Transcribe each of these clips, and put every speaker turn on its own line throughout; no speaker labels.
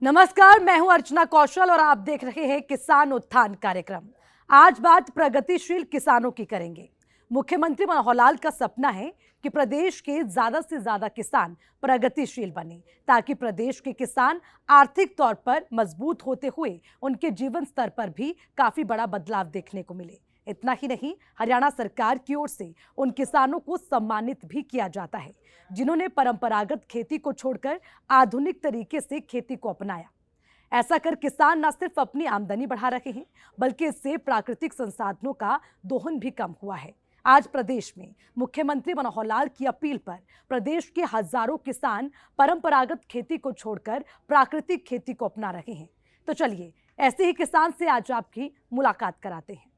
नमस्कार, मैं हूं अर्चना कौशल और आप देख रहे हैं किसान उत्थान कार्यक्रम। आज बात प्रगतिशील किसानों की करेंगे। मुख्यमंत्री मनोहर लाल का सपना है कि प्रदेश के ज्यादा से ज्यादा किसान प्रगतिशील बने, ताकि प्रदेश के किसान आर्थिक तौर पर मजबूत होते हुए उनके जीवन स्तर पर भी काफी बड़ा बदलाव देखने को मिले। इतना ही नहीं, हरियाणा सरकार की ओर से उन किसानों को सम्मानित भी किया जाता है जिन्होंने परंपरागत खेती को छोड़कर आधुनिक तरीके से खेती को अपनाया। ऐसा कर किसान न सिर्फ अपनी आमदनी बढ़ा रहे हैं, बल्कि इससे प्राकृतिक संसाधनों का दोहन भी कम हुआ है। आज प्रदेश में मुख्यमंत्री मनोहर लाल की अपील पर प्रदेश के हजारों किसान परंपरागत खेती को छोड़कर प्राकृतिक खेती को अपना रहे हैं। तो चलिए ऐसे ही किसान से आज आपकी मुलाकात कराते हैं।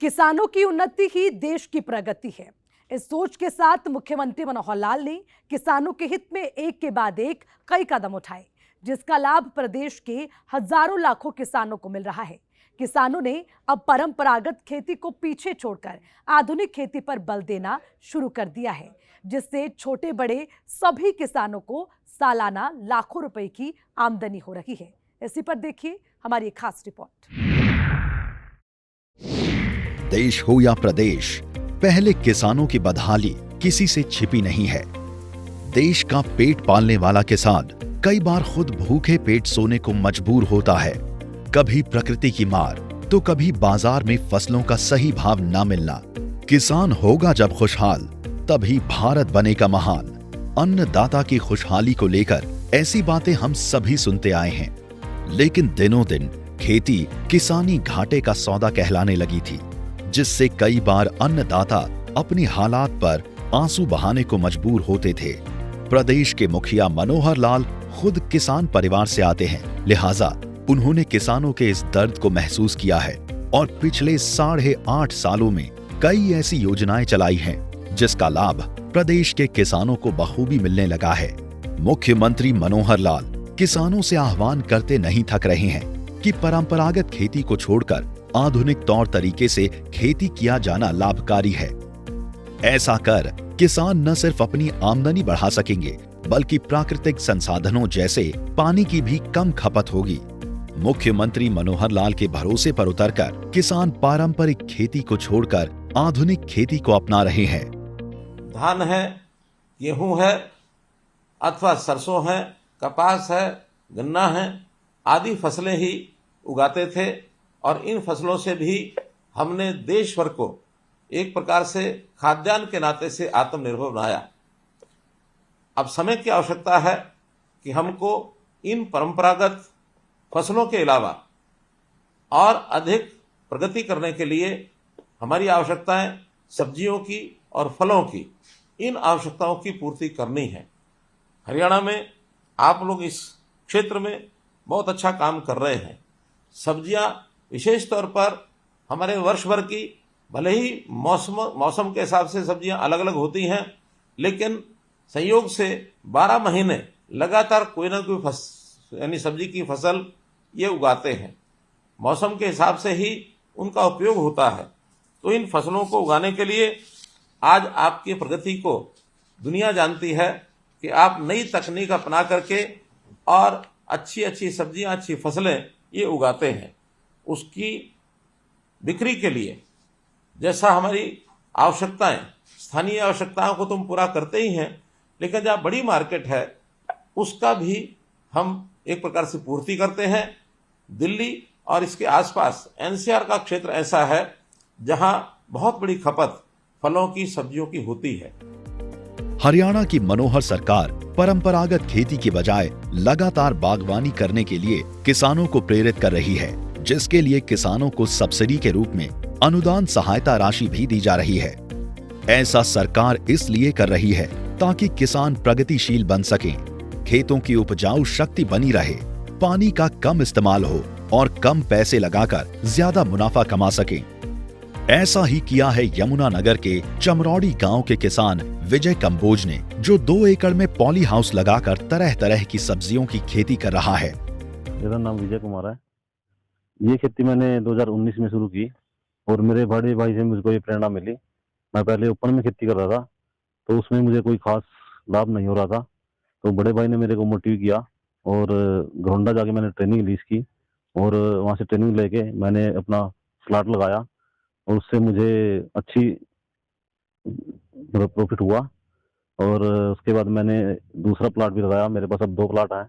किसानों की उन्नति ही देश की प्रगति है। इस सोच के साथ मुख्यमंत्री मनोहर लाल ने किसानों के हित में एक के बाद एक कई कदम उठाए, जिसका लाभ प्रदेश के हजारों लाखों किसानों को मिल रहा है। किसानों ने अब परंपरागत खेती को पीछे छोड़कर आधुनिक खेती पर बल देना शुरू कर दिया है, जिससे छोटे बड़े सभी किसानों को सालाना लाखों रुपए की आमदनी हो रही है। इसी पर देखिए हमारी खास रिपोर्ट।
देश हो या प्रदेश, पहले किसानों की बदहाली किसी से छिपी नहीं है। देश का पेट पालने वाला किसान कई बार खुद भूखे पेट सोने को मजबूर होता है। कभी प्रकृति की मार तो कभी बाजार में फसलों का सही भाव ना मिलना। किसान होगा जब खुशहाल, तभी भारत बनेगा महान। अन्नदाता की खुशहाली को लेकर ऐसी बातें हम सभी सुनते आए हैं, लेकिन दिनों दिन खेती किसानी घाटे का सौदा कहलाने लगी थी, जिससे कई बार अन्नदाता अपनी हालात पर आंसू बहाने को मजबूर होते थे। प्रदेश के मुखिया मनोहर लाल खुद किसान परिवार से आते हैं, लिहाजा उन्होंने किसानों के इस दर्द को महसूस किया है और पिछले 8.5 सालों में कई ऐसी योजनाएं चलाई हैं, जिसका लाभ प्रदेश के किसानों को बखूबी मिलने लगा है। मुख्यमंत्री मनोहर लाल किसानों से आह्वान करते नहीं थक रहे हैं कि परंपरागत खेती को छोड़कर आधुनिक तौर तरीके से खेती किया जाना लाभकारी है। ऐसा कर किसान न सिर्फ अपनी आमदनी बढ़ा सकेंगे, बल्कि प्राकृतिक संसाधनों जैसे पानी की भी कम खपत होगी। मुख्यमंत्री मनोहर लाल के भरोसे पर उतरकर किसान पारंपरिक खेती को छोड़कर आधुनिक खेती को अपना रहे हैं।
धान है, गेहूं है, अथवा सरसों है, कपास है, गन्ना है, आदि फसलें ही उगाते थे और इन फसलों से भी हमने देश भर को एक प्रकार से खाद्यान्न के नाते से आत्मनिर्भर बनाया। अब समय की आवश्यकता है कि हमको इन परंपरागत फसलों के अलावा और अधिक प्रगति करने के लिए हमारी आवश्यकताएं सब्जियों की और फलों की, इन आवश्यकताओं की पूर्ति करनी है। हरियाणा में आप लोग इस क्षेत्र में बहुत अच्छा काम कर रहे हैं। सब्जियां विशेष तौर पर हमारे वर्ष भर की, भले ही मौसम के हिसाब से सब्जियां अलग अलग होती हैं, लेकिन संयोग से 12 महीने लगातार कोई ना कोई यानी सब्जी की फसल ये उगाते हैं। मौसम के हिसाब से ही उनका उपयोग होता है। तो इन फसलों को उगाने के लिए आज आपकी प्रगति को दुनिया जानती है कि आप नई तकनीक अपना करके और अच्छी अच्छी सब्जियां, अच्छी फसलें ये उगाते हैं। उसकी बिक्री के लिए जैसा हमारी आवश्यकताएं, स्थानीय आवश्यकताओं को तुम पूरा करते ही हैं, लेकिन जहाँ बड़ी मार्केट है उसका भी हम एक प्रकार से पूर्ति करते हैं। दिल्ली और इसके आसपास एनसीआर का क्षेत्र ऐसा है जहां बहुत बड़ी खपत फलों की, सब्जियों की होती है।
हरियाणा की मनोहर सरकार परंपरागत खेती की बजाय लगातार बागवानी करने के लिए किसानों को प्रेरित कर रही है, जिसके लिए किसानों को सब्सिडी के रूप में अनुदान सहायता राशि भी दी जा रही है। ऐसा सरकार इसलिए कर रही है ताकि किसान प्रगतिशील बन सकें, खेतों की उपजाऊ शक्ति बनी रहे, पानी का कम इस्तेमाल हो और कम पैसे लगाकर ज्यादा मुनाफा कमा सकें। ऐसा ही किया है यमुनानगर के चमरौड़ी गांव के किसान विजय कंबोज ने, जो 2 एकड़ में पॉली हाउस लगाकर तरह तरह की सब्जियों की खेती कर रहा है।
मेरा नाम विजय कुमार है। ये खेती मैंने 2019 में शुरू की और मेरे बड़े भाई से मुझको ये प्रेरणा मिली। मैं पहले ओपन में खेती कर रहा था, तो उसमें मुझे कोई खास लाभ नहीं हो रहा था। तो बड़े भाई ने मेरे को मोटिव किया और घरौंडा जाके मैंने ट्रेनिंग ली इसकी, और वहाँ से ट्रेनिंग लेके मैंने अपना प्लाट लगाया और उससे मुझे अच्छी प्रॉफिट हुआ। और उसके बाद मैंने दूसरा प्लाट भी लगाया। मेरे पास अब 2 प्लाट हैं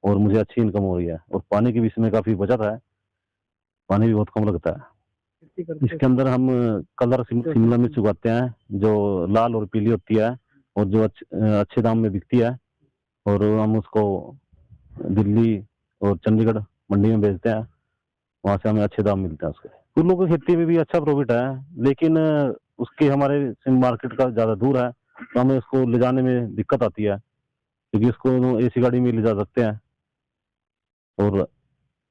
और मुझे अच्छी इनकम हो रही है। और पानी की भी इसमें काफ़ी बचत है, पानी भी बहुत कम लगता है। इसके अंदर हम कलर शिमला मिर्च उगाते हैं जो लाल और पीली होती है और जो अच्छे दाम में बिकती है, और हम उसको दिल्ली और चंडीगढ़ मंडी में बेचते हैं। वहाँ से हमें अच्छे दाम मिलते हैं उसके। फूलों की खेती में भी अच्छा प्रॉफिट है, लेकिन उसकी हमारे मार्केट का ज़्यादा दूर है, तो हमें उसको ले जाने में दिक्कत आती है, क्योंकि उसको एसी गाड़ी में ले जा सकते हैं और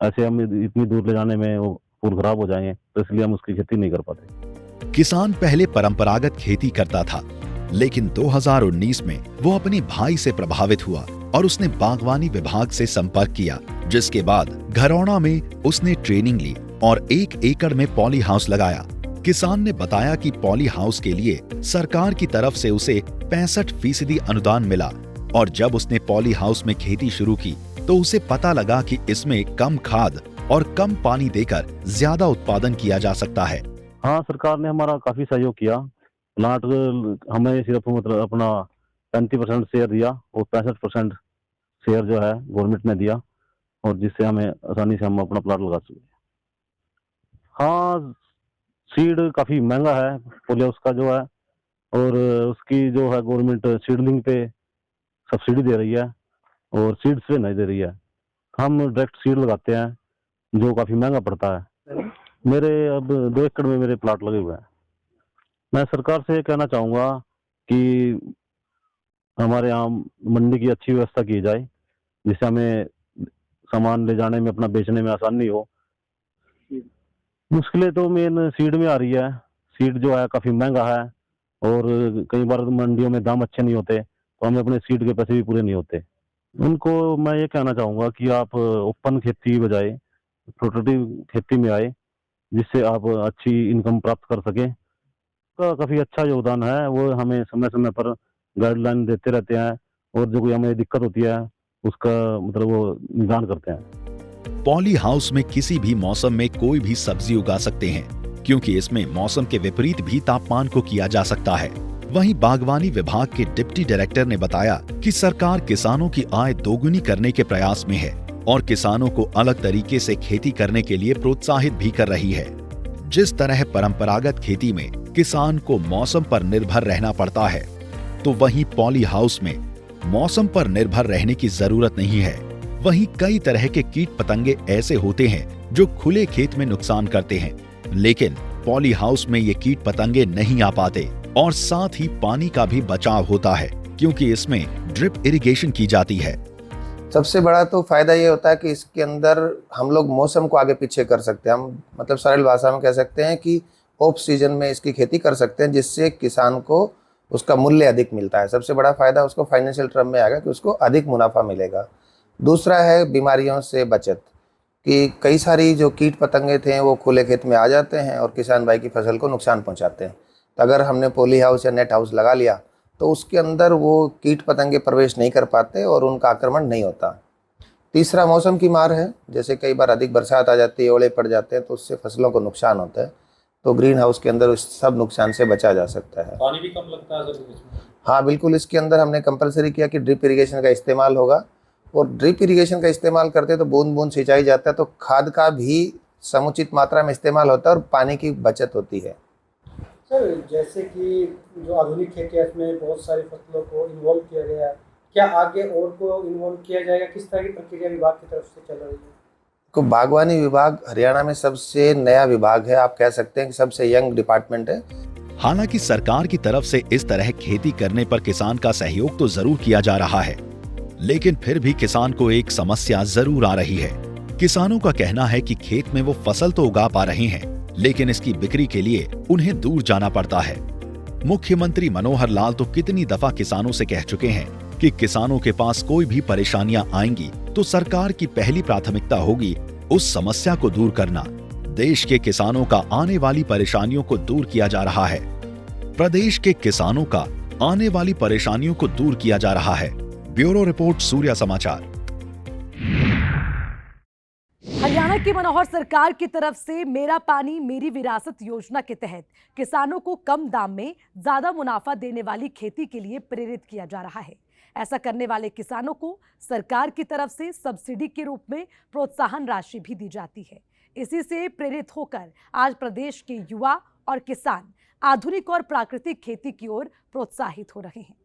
ऐसे हम इतनी दूर ले जाने में वो फूल खराब हो जाएंगे, तो इसलिए हम उसकी खेती नहीं कर पाते।
किसान पहले परंपरागत खेती करता था, लेकिन 2019 में वो अपने भाई से प्रभावित हुआ और उसने बागवानी विभाग से संपर्क किया, जिसके बाद घरौंडा में उसने ट्रेनिंग ली और 1 एकड़ में पॉली हाउस लगाया। किसान ने बताया कि पॉली हाउस के लिए सरकार की तरफ से उसे 65% अनुदान मिला, और जब उसने पॉली हाउस में खेती शुरू की तो उसे पता लगा कि इसमें कम खाद और कम पानी देकर ज्यादा उत्पादन किया जा सकता है।
हाँ, सरकार ने हमारा काफी सहयोग किया। प्लाट हमें सिर्फ मतलब अपना 35% शेयर दिया और 65% शेयर जो है गवर्नमेंट ने दिया, और जिससे हमें आसानी से हम अपना प्लाट लगा सके। हाँ, सीड काफी महंगा है पॉली हाउस का जो है, और उसकी जो है गवर्नमेंट सीडलिंग पे सब्सिडी दे रही है और सीड्स पे नहीं दे रही है। हम डायरेक्ट सीड लगाते हैं जो काफी महंगा पड़ता है। मेरे अब 2 एकड़ में मेरे प्लाट लगे हुए हैं। मैं सरकार से कहना चाहूँगा कि हमारे यहाँ मंडी की अच्छी व्यवस्था की जाए, जिससे हमें सामान ले जाने में, अपना बेचने में आसानी हो। मुश्किलें तो मेन सीड में आ रही है। सीड जो है काफ़ी महंगा है और कई बार मंडियों में दाम अच्छे नहीं होते, तो हमें अपने सीड के पैसे भी पूरे नहीं होते। उनको मैं ये कहना चाहूँगा कि आप ओपन खेती बजाय प्रोटेक्टिव खेती में आए, जिससे आप अच्छी इनकम प्राप्त कर सकें। का काफ़ी अच्छा योगदान है, वो हमें समय समय पर गाइडलाइन देते रहते हैं और जो कोई हमें दिक्कत होती है उसका मतलब वो निदान करते हैं।
पॉली हाउस में किसी भी मौसम में कोई भी सब्जी उगा सकते हैं, क्योंकि इसमें मौसम के विपरीत भी तापमान को किया जा सकता है। वहीं बागवानी विभाग के डिप्टी डायरेक्टर ने बताया कि सरकार किसानों की आय दोगुनी करने के प्रयास में है और किसानों को अलग तरीके से खेती करने के लिए प्रोत्साहित भी कर रही है। जिस तरह परंपरागत खेती में किसान को मौसम पर निर्भर रहना पड़ता है, तो वहीं पॉली हाउस में मौसम पर निर्भर रहने की जरूरत नहीं है। वहीं कई तरह के कीट पतंगे ऐसे होते हैं जो खुले खेत में नुकसान करते हैं, लेकिन पॉली हाउस में ये कीट पतंगे नहीं आ पाते और साथ ही पानी का भी बचाव होता है, क्योंकि इसमें ड्रिप इरिगेशन की जाती है।
सबसे बड़ा तो फायदा ये होता है कि इसके अंदर हम लोग मौसम को आगे पीछे कर सकते हैं। हम मतलब सरल भाषा में कह सकते हैं कि ऑफ सीजन में इसकी खेती कर सकते हैं, जिससे किसान को उसका मूल्य अधिक मिलता है। सबसे बड़ा फायदा उसको फाइनेंशियल टर्म में आएगा कि उसको अधिक मुनाफा मिलेगा। दूसरा है बीमारियों से बचत, कि कई सारी जो कीट पतंगे थे वो खुले खेत में आ जाते हैं और किसान भाई की फसल को नुकसान पहुंचाते हैं। तो अगर हमने पॉली हाउस या नेट हाउस लगा लिया तो उसके अंदर वो कीट पतंगे प्रवेश नहीं कर पाते और उनका आक्रमण नहीं होता। तीसरा मौसम की मार है, जैसे कई बार अधिक बरसात आ जाती है, ओले पड़ जाते हैं, तो उससे फसलों को नुकसान होता है। तो ग्रीन हाउस के अंदर उस सब नुकसान से बचा जा सकता है।
पानी भी कम लगता है सर इसमें?
हाँ बिल्कुल, इसके अंदर हमने कंपलसरी किया कि ड्रिप इरिगेशन का इस्तेमाल होगा, और ड्रिप इरिगेशन का इस्तेमाल करते हैं तो बूंद बूंद सिंचाई जाता है, तो खाद का भी समुचित मात्रा में इस्तेमाल होता है और पानी की बचत होती है।
सर जैसे कि जो आधुनिक खेती है इसमें बहुत सारी फसलों को इन्वॉल्व किया गया है, क्या आगे और को इन्वॉल्व किया जाएगा? किस तरह की प्रक्रिया विभाग की तरफ से चल रही है?
तो बागवानी विभाग हरियाणा में सबसे नया विभाग है, आप कह सकते हैं कि सबसे यंग डिपार्टमेंट है।
हालांकि सरकार की तरफ से इस तरह खेती करने पर किसान का सहयोग तो जरूर किया जा रहा है, लेकिन फिर भी किसान को एक समस्या जरूर आ रही है। किसानों का कहना है कि खेत में वो फसल तो उगा पा रहे हैं, लेकिन इसकी बिक्री के लिए उन्हें दूर जाना पड़ता है। मुख्यमंत्री मनोहर लाल तो कितनी दफा किसानों से कह चुके हैं कि किसानों के पास कोई भी परेशानियां आएंगी तो सरकार की पहली प्राथमिकता होगी उस समस्या को दूर करना। देश के किसानों का आने वाली परेशानियों को दूर किया जा रहा है। प्रदेश के किसानों का आने वाली परेशानियों को दूर किया जा रहा है। ब्यूरो रिपोर्ट, सूर्या समाचार।
हरियाणा की मनोहर सरकार की तरफ से मेरा पानी मेरी विरासत योजना के तहत किसानों को कम दाम में ज्यादा मुनाफा देने वाली खेती के लिए प्रेरित किया जा रहा है। ऐसा करने वाले किसानों को सरकार की तरफ से सब्सिडी के रूप में प्रोत्साहन राशि भी दी जाती है। इसी से प्रेरित होकर आज प्रदेश के युवा और किसान आधुनिक और प्राकृतिक खेती की ओर प्रोत्साहित हो रहे हैं।